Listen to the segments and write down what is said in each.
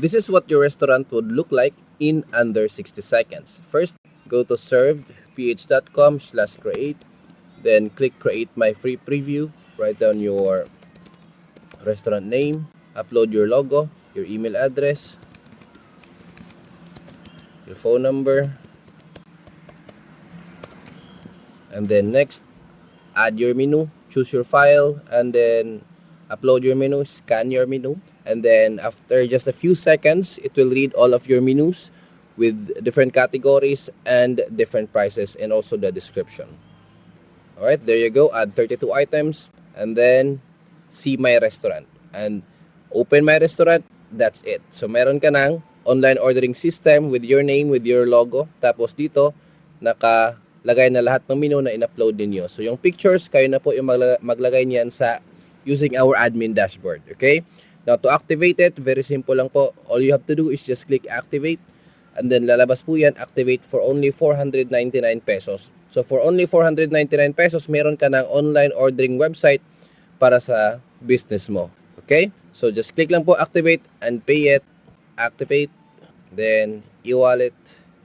This is what your restaurant would look like in under 60 seconds. First, go to servedph.com/create. Then click create my free preview. Write down your restaurant name. Upload your logo, your email address, your phone number. And then next, add your menu. Choose your file and then upload your menu. Scan your menu. And then after just a few seconds, it will read all of your menus with different categories and different prices and also the description. Alright, there you go. Add 32 items and then see my restaurant and open my restaurant. That's it. So meron ka ng online ordering system with your name, with your logo. Tapos dito, nakalagay na lahat ng menu na in-upload ninyo. So yung pictures, kayo na po yung maglagay niyan sa using our admin dashboard. Okay? Now to activate it, very simple lang po. All you have to do is just click activate. And then lalabas po yan, activate for only 499 pesos. So for only 499 pesos, meron ka ng online ordering website para sa business mo. Okay? So just click lang po activate and pay it. Activate. Then e-wallet,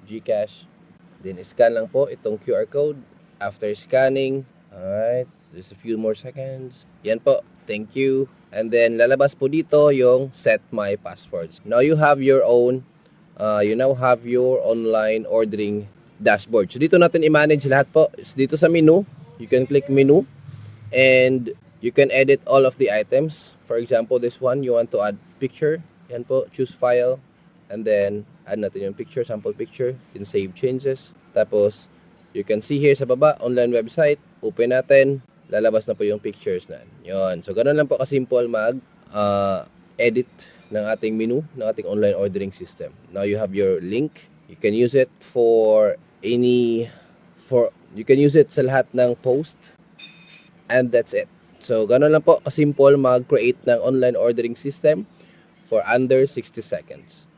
GCash. Then scan lang po itong QR code. After scanning, alright, just a few more seconds. Yan po. Thank you. And then lalabas po dito yung set my passwords. Now you have your own you now have your online ordering dashboard. So dito natin i-manage lahat po. Dito sa menu, you can click menu and you can edit all of the items. For example, this one, you want to add picture. Yan po, choose file and then add natin yung picture, sample picture. You can save changes. Tapos you can see here sa baba, online website. Open natin. Lalabas na po yung pictures na. Yun. So ganun lang po kasimple mag edit ng ating menu, ng ating online ordering system. Now you have your link. You can use it you can use it sa lahat ng post. And that's it. So ganun lang po kasimple mag-create ng online ordering system for under 60 seconds.